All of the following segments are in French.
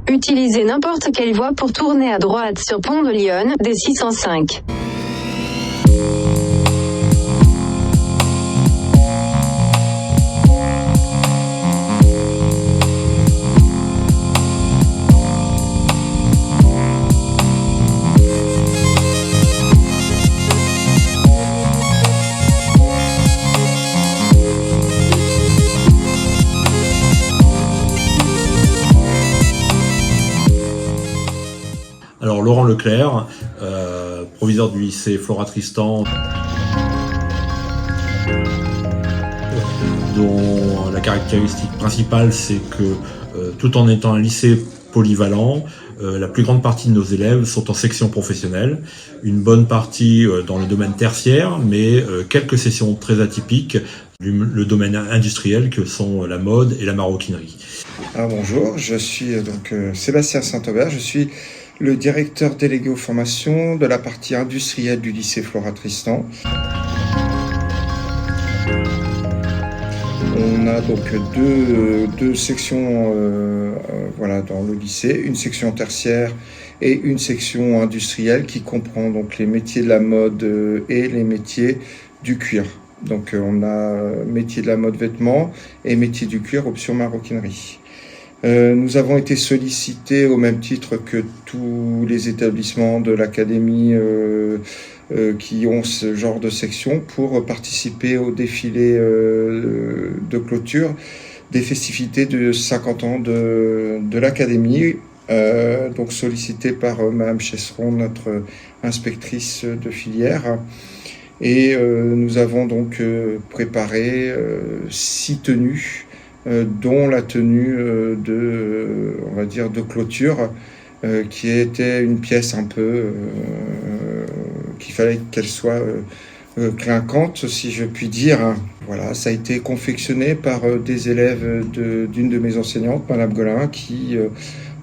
Utilisez n'importe quelle voie pour tourner à droite sur Pont de Lyon, D605. Alors Laurent Leclerc, proviseur du lycée Flora Tristan, dont la caractéristique principale c'est que tout en étant un lycée polyvalent, la plus grande partie de nos élèves sont en section professionnelle, une bonne partie dans le domaine tertiaire, mais quelques sessions très atypiques, le domaine industriel que sont la mode et la maroquinerie. Alors bonjour, je suis Sébastien Saint-Aubert, je suis le directeur délégué aux formations de la partie industrielle du lycée Flora Tristan. On a donc deux sections dans le lycée, une section tertiaire et une section industrielle qui comprend donc les métiers de la mode et les métiers du cuir. Donc on a métier de la mode vêtements et métier du cuir option maroquinerie. Nous avons été sollicités au même titre que tous les établissements de l'académie qui ont ce genre de section pour participer au défilé de clôture des festivités de 50 ans de l'académie. Donc sollicité par Madame Chesseron, notre inspectrice de filière. Et nous avons donc préparé 6 tenues, dont la tenue de clôture, qui était une pièce un peu qu'il fallait qu'elle soit clinquante, si je puis dire. Voilà, ça a été confectionné par des élèves d'une de mes enseignantes, Madame Golin, qui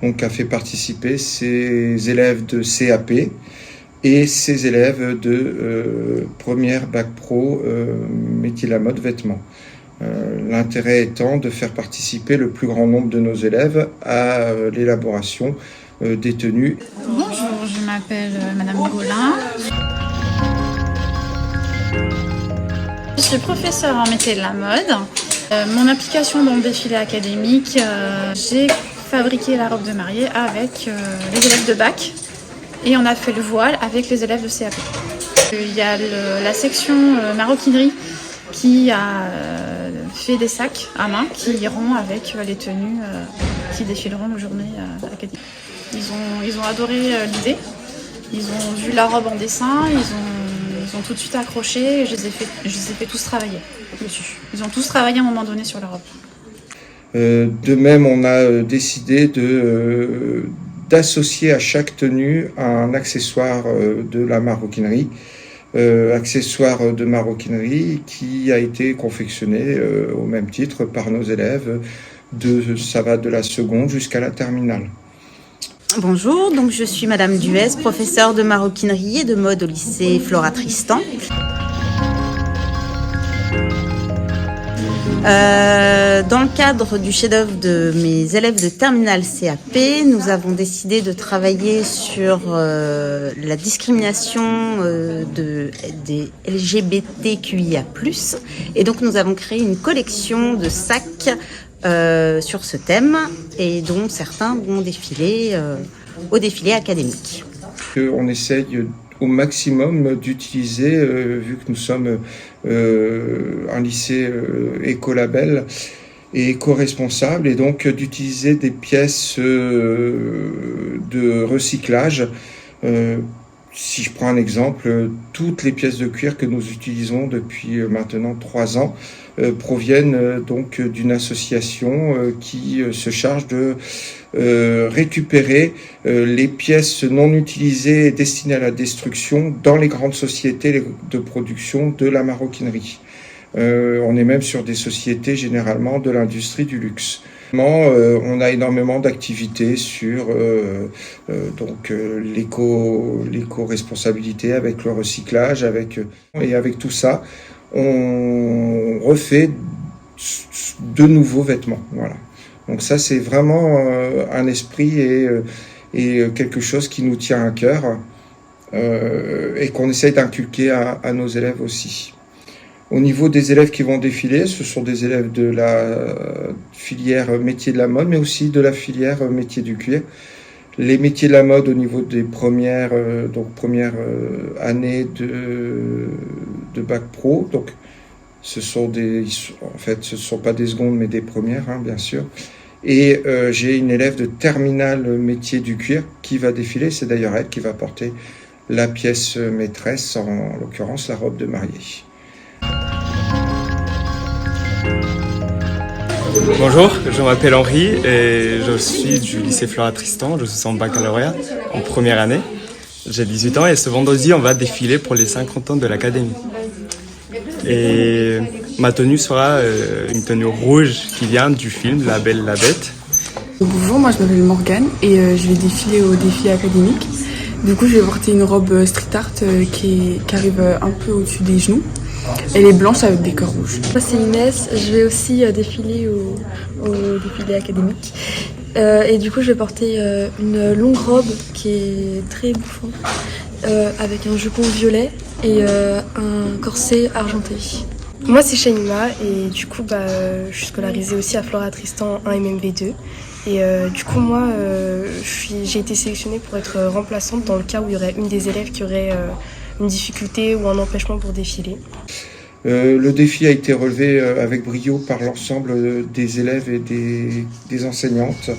a fait participer ses élèves de CAP et ses élèves de première bac pro métier de la mode vêtements. L'intérêt étant de faire participer le plus grand nombre de nos élèves à l'élaboration des tenues. Bonjour, je m'appelle Madame Golin. Je suis professeure en métier de la mode. Mon application dans le défilé académique, j'ai fabriqué la robe de mariée avec les élèves de bac et on a fait le voile avec les élèves de CAP. Il y a la section maroquinerie qui a fait des sacs à main qui iront avec les tenues qui défileront nos journées académiques. Ils ont adoré l'idée, ils ont vu la robe en dessin, ils ont tout de suite accroché et je les ai fait tous travailler dessus. Ils ont tous travaillé à un moment donné sur la robe. De même, on a décidé d'associer à chaque tenue un accessoire de la maroquinerie. Accessoire de maroquinerie qui a été confectionné au même titre par nos élèves, ça va de la seconde jusqu'à la terminale. Bonjour, donc je suis Madame Duez, professeure de maroquinerie et de mode au lycée Flora Tristan. Dans le cadre du chef-d'œuvre de mes élèves de terminale CAP, nous avons décidé de travailler sur la discrimination des LGBTQIA+. Et donc nous avons créé une collection de sacs sur ce thème et dont certains vont défiler au défilé académique. On essaye au maximum d'utiliser, vu que nous sommes un lycée écolabel et éco-responsable, et donc d'utiliser des pièces de recyclage. Si je prends un exemple, toutes les pièces de cuir que nous utilisons depuis maintenant 3 ans proviennent donc d'une association qui se charge de récupérer les pièces non utilisées et destinées à la destruction dans les grandes sociétés de production de la maroquinerie. On est même sur des sociétés généralement de l'industrie du luxe. On a énormément d'activités sur l'éco-responsabilité avec le recyclage, et avec tout ça, on refait de nouveaux vêtements. Voilà. Donc ça, c'est vraiment un esprit et quelque chose qui nous tient à cœur et qu'on essaye d'inculquer à nos élèves aussi. Au niveau des élèves qui vont défiler, ce sont des élèves de la filière métier de la mode, mais aussi de la filière métier du cuir. Les métiers de la mode au niveau des premières années de bac pro, donc ce sont pas des secondes mais des premières, hein, bien sûr. Et j'ai une élève de terminale métier du cuir qui va défiler, c'est d'ailleurs elle qui va porter la pièce maîtresse, en l'occurrence la robe de mariée. Bonjour, je m'appelle Henri et je suis du lycée Flora Tristan, je suis en baccalauréat en première année. J'ai 18 ans et ce vendredi on va défiler pour les 50 ans de l'académie. Et ma tenue sera une tenue rouge qui vient du film La Belle et la Bête. Bonjour, moi je m'appelle Morgane et je vais défiler au défi académique. Du coup je vais porter une robe street art qui arrive un peu au-dessus des genoux. Elle est blanche avec des cœurs rouges. Moi c'est Inès, je vais aussi défiler au défilé académique. Et du coup je vais porter une longue robe qui est très bouffante avec un jupon violet et un corset argenté. Moi c'est Shaima et du coup je suis scolarisée aussi à Flora Tristan 1 MMV2. Et du coup moi j'ai été sélectionnée pour être remplaçante dans le cas où il y aurait une des élèves qui aurait une difficulté ou un empêchement pour défiler. Le défi a été relevé avec brio par l'ensemble des élèves et des enseignantes.